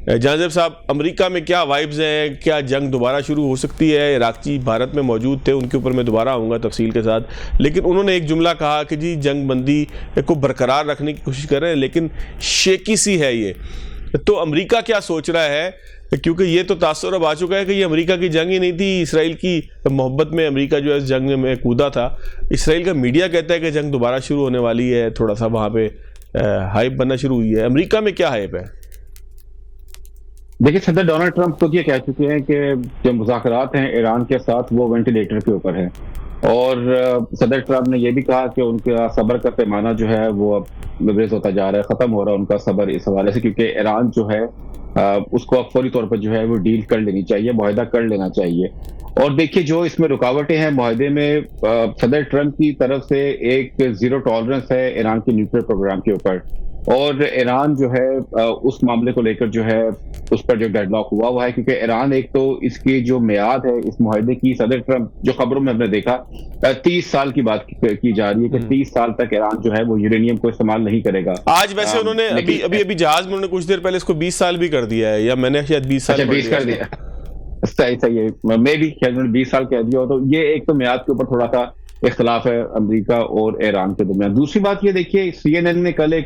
जहांजेब साहब, अमेरिका में क्या वाइब्स हैं? क्या जंग दोबारा शुरू हो सकती है? इराक़ची भारत में मौजूद थे, उनके ऊपर मैं दोबारा आऊँगा तफसील के साथ, लेकिन उन्होंने एक जुमला कहा कि जी जंग बंदी को बरकरार रखने की कोशिश कर रहे हैं, लेकिन शेकी सी है ये। तो अमेरिका क्या सोच रहा है? क्योंकि ये तो तासुर अब आ चुका है कि ये अमेरिका की जंग ही नहीं थी, इसराइल की मोहब्बत में अमेरिका जो है इस जंग में कूदा था। इसराइल का मीडिया कहता है कि जंग दोबारा शुरू होने वाली है, थोड़ा सा वहाँ पे हाइप बनना शुरू हुई है। अमेरिका में क्या हाइप है? देखिए, सदर डोनाल्ड ट्रंप तो ये कह चुके हैं कि जो मुज़ाकरात हैं ईरान के साथ वो वेंटिलेटर के ऊपर है, और सदर ट्रंप ने यह भी कहा कि उनका सब्र का पैमाना जो है वो अब लबरेज होता जा रहा है, ख़त्म हो रहा है उनका सब्र इस हवाले से, क्योंकि ईरान जो है उसको अब फौरी तौर पर जो है वो डील कर लेनी चाहिए, मुआहदा कर लेना चाहिए। और देखिए, जो इसमें रुकावटें हैं मुआहदे में, सदर ट्रंप की तरफ से एक जीरो टॉलरेंस है ईरान के न्यूक्लियर प्रोग्राम के ऊपर, और ईरान जो है उस मामले को लेकर जो है उस पर जो डेडलॉक हुआ है, क्योंकि ईरान एक तो इसकी जो मियाद है इस मुआहदे की, सदर ट्रंप जो खबरों में हमने देखा 30 साल की बात की जा रही है कि 30 साल तक ईरान जो है वो यूरेनियम को इस्तेमाल नहीं करेगा। आज वैसे उन्होंने अभी जहाज में उन्होंने कुछ देर पहले इसको 20 साल भी कर दिया है, या मैंने शायद 20 साल कर दिया। सही है, मैं भी 20 साल कह दिया। तो ये एक तो मियाद के ऊपर थोड़ा सा इख्तलाफ है अमेरिका और ईरान के दरमियान। दूसरी बात ये देखिए, CNN ने कल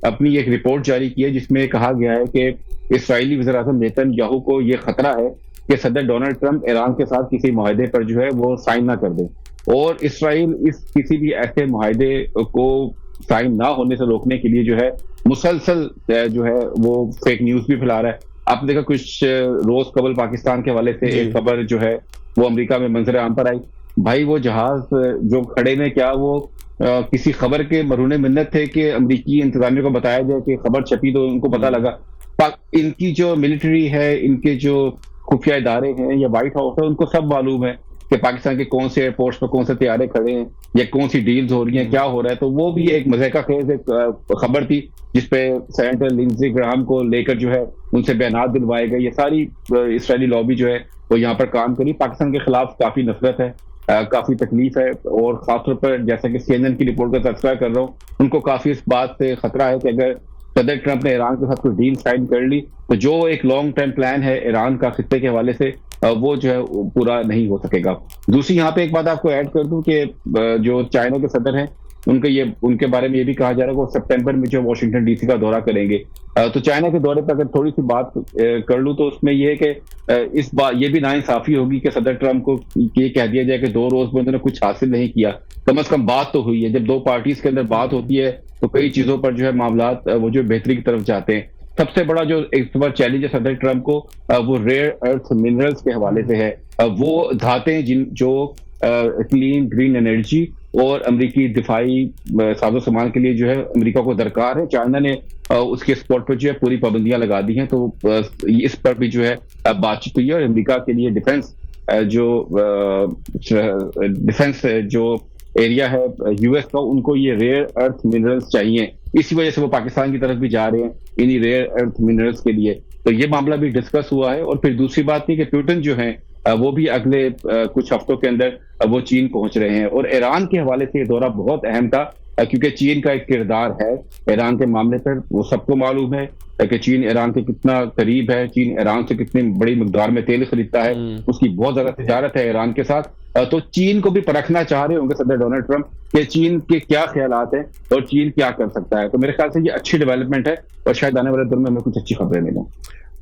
अपनी एक रिपोर्ट जारी की है जिसमें कहा गया है कि इस्राएली वज़ीर-ए-आज़म नेतन्याहू को यह खतरा है कि सदर डोनाल्ड ट्रंप ईरान के साथ किसी मुआहदे पर जो है वो साइन ना कर दे, और इसराइल इस किसी भी ऐसे मुआहदे को साइन ना होने से रोकने के लिए जो है मुसलसल जो है वो फेक न्यूज भी फैला रहा है। आपने देखा कुछ रोज कबल पाकिस्तान के हवाले से एक खबर जो है वो अमेरिका में मंजर आम पर आई। भाई, वो जहाज जो खड़े में, क्या वो किसी खबर के मरूने मिन्नत थे कि अमरीकी इंतजामिया को बताया जाए कि खबर छपी तो उनको पता लगा? इनकी जो मिलिट्री है, इनके जो खुफिया इदारे हैं या व्हाइट हाउस है, उनको सब मालूम है कि पाकिस्तान के कौन से एयरपोर्ट्स पर कौन से तैयारे खड़े हैं या कौन सी डील्स हो रही हैं, क्या हो रहा है। तो वो भी एक मजे का खेज एक खबर थी जिसपे सेनेटर लिंडसे ग्राहम को लेकर जो है उनसे बयानात दिलवाए गए। ये सारी इसराइली लॉबी जो है वो यहाँ पर काम करी। पाकिस्तान के खिलाफ काफी नफरत है, काफी तकलीफ है, और खासतौर पर जैसा कि CNN की रिपोर्ट का तस्करा कर रहा हूँ, उनको काफी इस बात से खतरा है कि अगर सदर ट्रंप ने ईरान के साथ कोई डील साइन कर ली तो जो एक लॉन्ग टर्म प्लान है ईरान का खित्ते के हवाले से वो जो है पूरा नहीं हो सकेगा। दूसरी यहाँ पे एक बात आपको ऐड कर दूं कि जो चाइना के सदर हैं उनके बारे में ये भी कहा जा रहा है कि वो सितंबर में जो वाशिंगटन DC का दौरा करेंगे। तो चाइना के दौरे पर अगर थोड़ी सी बात कर लूं तो उसमें ये है कि इस बार ये भी नाइंसाफी होगी कि सदर ट्रंप को ये कह दिया जाए कि 2 रोज में उन्होंने कुछ हासिल नहीं किया। कम से कम बात तो हुई है। जब 2 पार्टीज के अंदर बात होती है तो कई चीजों पर जो है मामलात वो जो बेहतरी की तरफ जाते हैं। सबसे बड़ा जो एक बार चैलेंज है सदर ट्रंप को वो रेयर अर्थ मिनरल्स के हवाले से है। वो धातें जो क्लीन ग्रीन एनर्जी और अमेरिकी दिफाई साजो सामान के लिए जो है अमेरिका को दरकार है। चाइना ने उसके एक्सपोर्ट पर जो है पूरी पाबंदियां लगा दी हैं, तो इस पर भी जो है बातचीत हुई है। और अमेरिका के लिए डिफेंस जो एरिया है US का, उनको ये रेयर अर्थ मिनरल्स चाहिए। इसी वजह से वो पाकिस्तान की तरफ भी जा रहे हैं इन्हीं रेयर अर्थ मिनरल्स के लिए। तो ये मामला भी डिस्कस हुआ है। और फिर दूसरी बात थी कि पुतिन जो है वो भी अगले कुछ हफ्तों के अंदर वो चीन पहुंच रहे हैं। और ईरान के हवाले से ये दौरा बहुत अहम था क्योंकि चीन का एक किरदार है ईरान के मामले पर। वो सबको मालूम है कि चीन ईरान के कितना करीब है, चीन ईरान से कितनी बड़ी मिकदार में तेल खरीदता है, उसकी बहुत ज्यादा तिजारत है ईरान के साथ। तो चीन को भी परखना चाह रहे होंगे सदर डोनाल्ड ट्रंप कि चीन के क्या ख्यालात हैं और चीन क्या कर सकता है। तो मेरे ख्याल से ये अच्छी डेवलपमेंट है और शायद आने वाले दिन में हमें कुछ अच्छी खबरें मिलें।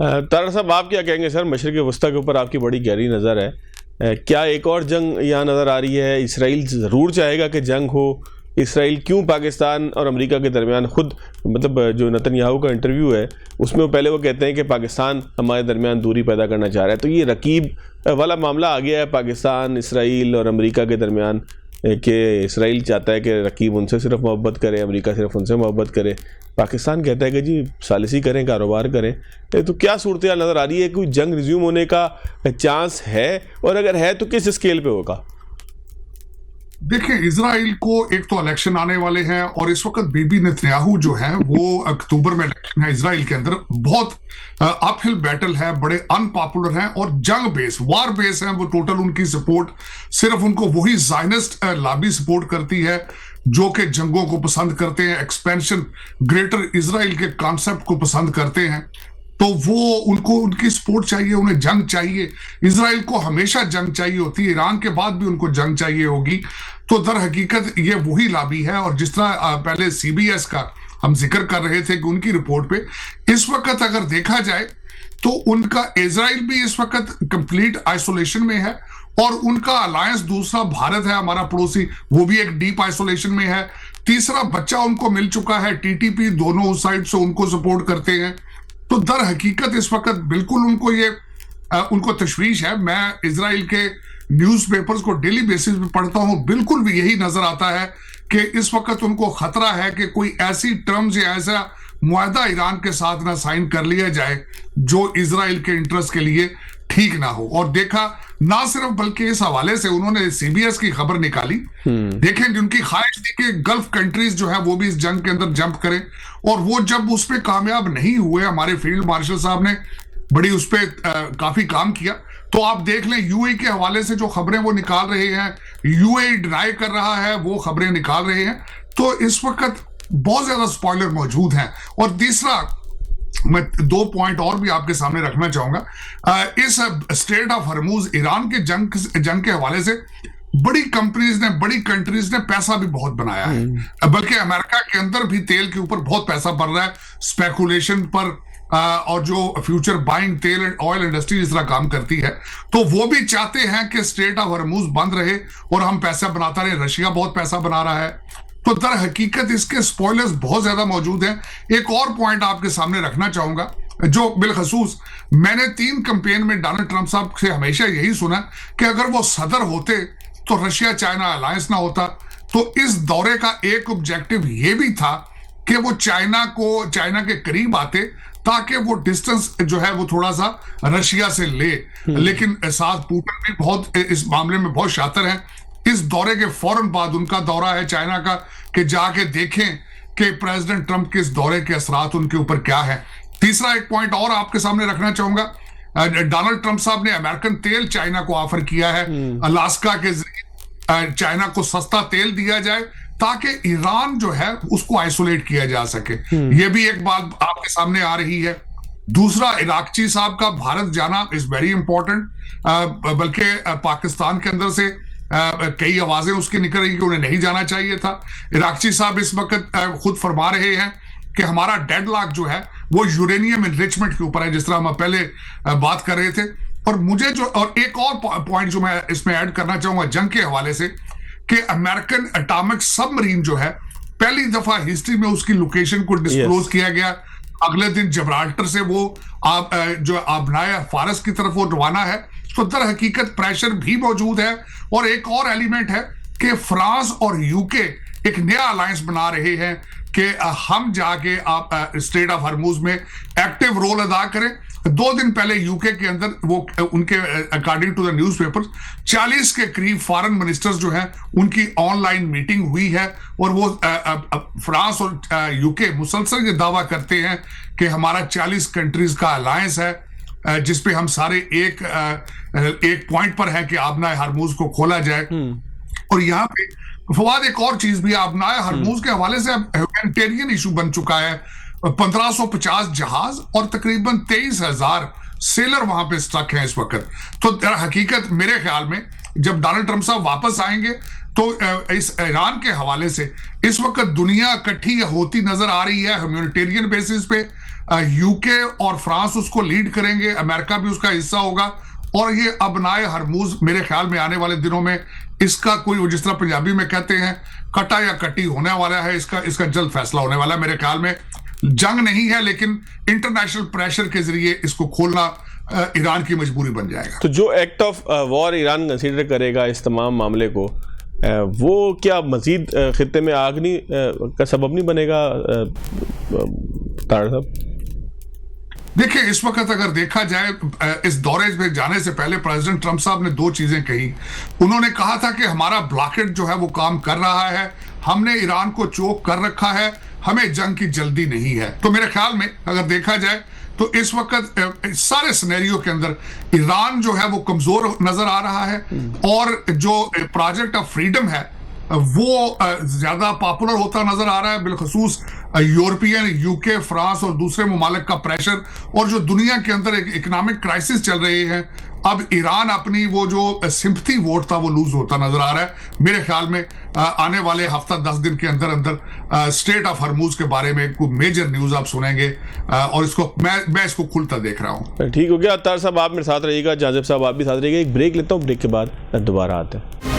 तारा साहब, आप क्या कहेंगे सर? मशरिक़ वस्ता के ऊपर आपकी बड़ी गहरी नज़र है। क्या एक और जंग यहाँ नज़र आ रही है? इसराइल ज़रूर चाहेगा कि जंग हो। इसराइल क्यों पाकिस्तान और अमेरिका के दरमियान, खुद मतलब जो नेतन्याहू का इंटरव्यू है उसमें वो कहते हैं कि पाकिस्तान हमारे दरमियान दूरी पैदा करना चाह रहा है। तो ये रकीब वाला मामला आ गया है पाकिस्तान, इसराइल और अमेरिका के दरमियान कि इसराइल चाहता है कि रकीब उनसे सिर्फ मोहब्बत करे, अमेरिका सिर्फ उनसे मोहब्बत करे। पाकिस्तान कहता है कि जी सालिसी करें, कारोबार करें। तो क्या सूरत हाल नज़र आ रही है? कोई जंग रिज्यूम होने का चांस है, और अगर है तो किस स्केल पे होगा? देखिए, इजराइल को एक तो इलेक्शन आने वाले हैं और इस वक्त बीबी नेतन्याहू जो है वो अक्टूबर में इलेक्शन है इजराइल के अंदर। बहुत अपहिल बैटल है, बड़े अनपॉपुलर हैं और जंग बेस, वार बेस है वो टोटल। उनकी सपोर्ट सिर्फ उनको वही ज़ायनिस्ट लॉबी सपोर्ट करती है जो कि जंगों को पसंद करते हैं, एक्सपेंशन, ग्रेटर इजराइल के कॉन्सेप्ट को पसंद करते हैं। तो वो उनको उनकी सपोर्ट चाहिए, उन्हें जंग चाहिए। इजराइल को हमेशा जंग चाहिए होती है, ईरान के बाद भी उनको जंग चाहिए होगी। तो दर हकीकत ये वही लाबी है। और जिस तरह पहले सीबीएस का हम जिक्र कर रहे थे कि उनकी रिपोर्ट पे इस वक्त अगर देखा जाए तो उनका इजराइल भी इस वक्त कंप्लीट आइसोलेशन में है, और उनका अलायंस दूसरा भारत है हमारा पड़ोसी, वो भी एक डीप आइसोलेशन में है। तीसरा बच्चा उनको मिल चुका है, टीटीपी, दोनों उस साइड से उनको सपोर्ट करते हैं। तो दर हकीकत इस वक्त बिल्कुल उनको तशवीश है। मैं इजराइल के न्यूज़पेपर्स को डेली बेसिस पे पढ़ता हूं, बिल्कुल भी यही नजर आता है कि इस वक्त उनको खतरा है कि कोई ऐसी टर्म्स या ऐसा मुआहदा ईरान के साथ ना साइन कर लिया जाए जो इजराइल के इंटरेस्ट के लिए ठीक ना हो। और देखा ना सिर्फ, बल्कि इस हवाले से उन्होंने सीबीएस की खबर निकाली। देखें, उनकी ख्वाहिश थी कि गल्फ कंट्रीज जो है वो भी इस जंग के अंदर जंप करें, और वो जब उस पर कामयाब नहीं हुए, हमारे फील्ड मार्शल साहब ने बड़ी उस पर काफी काम किया। तो आप देख लें, यूएई के हवाले से जो खबरें वो निकाल रहे हैं, यूएई डिनाई कर रहा है, वो खबरें निकाल रहे हैं। तो इस वक्त बहुत ज्यादा स्पॉइलर मौजूद हैं। और तीसरा, मैं 2 पॉइंट और भी आपके सामने रखना चाहूंगा। इस स्ट्रेट ऑफ हरमूज ईरान के जंग के हवाले से बड़ी कंपनीज ने, बड़ी कंट्रीज ने पैसा भी बहुत बनाया है, बल्कि अमेरिका के अंदर भी तेल के ऊपर बहुत पैसा बढ़ रहा है स्पेकुलेशन पर। और जो फ्यूचर बाइंग तेल एंड ऑयल इंडस्ट्री इस तरह काम करती है, तो वो भी चाहते हैं कि स्ट्रेट ऑफ हरमूज बंद रहे और हम पैसा बनाता रहे। रशिया बहुत पैसा बना रहा है। तो दर हकीकत इसके स्पॉयलर्स बहुत ज्यादा मौजूद हैं। एक और पॉइंट आपके सामने रखना चाहूंगा, जो बिलखसूस मैंने 3 कैंपेन में डोनाल्ड ट्रंप साहब से हमेशा यही सुना कि अगर वो सदर होते तो रशिया चाइना अलायंस ना होता। तो इस दौरे का एक ऑब्जेक्टिव ये भी था कि वो चाइना के करीब आते, ताकि वो डिस्टेंस जो है वो थोड़ा सा रशिया से ले। लेकिन साथ पुतिन भी बहुत इस मामले में बहुत शातिर हैं। इस दौरे के फौरन बाद उनका दौरा है चाइना का, कि जाके देखें कि प्रेसिडेंट ट्रंप के इस दौरे के असरात उनके ऊपर क्या है। तीसरा एक पॉइंट और आपके सामने रखना चाहूंगा, डोनाल्ड ट्रंप साहब ने अमेरिकन तेल चाइना को ऑफर किया है, अलास्का के जरिए चाइना को सस्ता तेल दिया जाए ताकि ईरान जो है उसको आइसोलेट किया जा सके। यह भी एक बात आपके सामने आ रही है। दूसरा, इराकची साहब का भारत जाना इज वेरी इंपॉर्टेंट, बल्कि पाकिस्तान के अंदर से कई आवाजें उसकी निकल रही कि उन्हें नहीं जाना चाहिए था। इराकची साहब इस वक्त खुद फरमा रहे हैं कि हमारा डेडलॉक जो है वो यूरेनियम एनरिचमेंट के ऊपर है, जिस तरह हम पहले बात कर रहे थे। और एक और पॉइंट जो मैं इसमें ऐड करना चाहूंगा जंग के हवाले से, कि अमेरिकन एटॉमिक सबमरीन जो है पहली दफा हिस्ट्री में उसकी लोकेशन को डिस्क्लोज किया गया। अगले दिन जबराल्टर से वो जो आबनाए फारस की तरफ वो रवाना है। तो दर हकीकत प्रेशर भी मौजूद है। और एक और एलिमेंट है कि फ्रांस और यूके एक नया अलायंस बना रहे हैं कि हम जाके आप स्ट्रेट ऑफ हरमूज में एक्टिव रोल अदा करें। 2 दिन पहले यूके के अंदर वो उनके अकॉर्डिंग टू द न्यूज़पेपर्स 40 के करीब फॉरेन मिनिस्टर्स जो हैं उनकी ऑनलाइन मीटिंग हुई है। और वो फ्रांस और यूके मुसलसल ये दावा करते हैं कि हमारा 40 कंट्रीज का अलायंस है, जिसपे हम सारे एक पॉइंट पर है कि आबनाए हरमूज को खोला जाए। और यहाँ पे फवाद एक और चीज भी, आबनाए हरमूज के हवाले से ह्यूमैनिटेरियन इशू बन चुका है। 1550 जहाज और तकरीबन 23,000 सेलर वहां पे स्टक हैं इस वक्त। तो हकीकत मेरे ख्याल में जब डोनाल्ड ट्रंप साहब वापस आएंगे तो इस ईरान के हवाले से इस वक्त दुनिया इकट्ठी होती नजर आ रही है ह्यूमैनिटेरियन बेसिस पे। यूके और फ्रांस उसको लीड करेंगे, अमेरिका भी उसका हिस्सा होगा। और ये अबनाए हरमूज मेरे ख्याल में आने वाले दिनों में इसका कोई, जिस तरह पंजाबी में कहते हैं, कटा या कटी होने वाला है। इसका जल्द फैसला होने वाला है। मेरे ख्याल में जंग नहीं है, लेकिन इंटरनेशनल प्रेशर के जरिए इसको खोलना ईरान की मजबूरी बन जाएगा। तो जो act of war Iran consider करेगा इस तमाम मामले को, वो क्या मजीद खित्ते में आग का सबब नहीं बनेगा ताड़ साहब? देखिए, इस वक्त अगर देखा जाए, इस दौरे में जाने से पहले प्रेसिडेंट ट्रंप साहब ने 2 चीजें कही। उन्होंने कहा था कि हमारा ब्लॉकेट जो है वो काम कर रहा है, हमने ईरान को चोक कर रखा है, हमें जंग की जल्दी नहीं है। तो मेरे ख्याल में अगर देखा जाए तो इस वक्त सारे सिनेरियो के अंदर ईरान जो है वो कमजोर नजर आ रहा है। और जो प्रोजेक्ट ऑफ फ्रीडम है वो ज्यादा पॉपुलर होता नजर आ रहा है, बिलखसूस यूरोपियन, यूके, फ्रांस और दूसरे ममालिक का प्रेशर और जो दुनिया के अंदर एक इकोनॉमिक क्राइसिस चल रही है, अब ईरान अपनी वो जो सिंपथी वोट था वो लूज होता नजर आ रहा है। मेरे ख्याल में आने वाले हफ्ता 10 दिन के अंदर अंदर स्टेट ऑफ हरमुज के बारे में कोई मेजर न्यूज आप सुनेंगे और इसको मैं इसको खुलता देख रहा हूँ। ठीक हो गया। अत्तार साहब आप मेरे साथ रहिएगा, जाजिब साहब आप भी साथ रहिएगा। एक ब्रेक लेता हूँ, ब्रेक के बाद दोबारा आते हैं।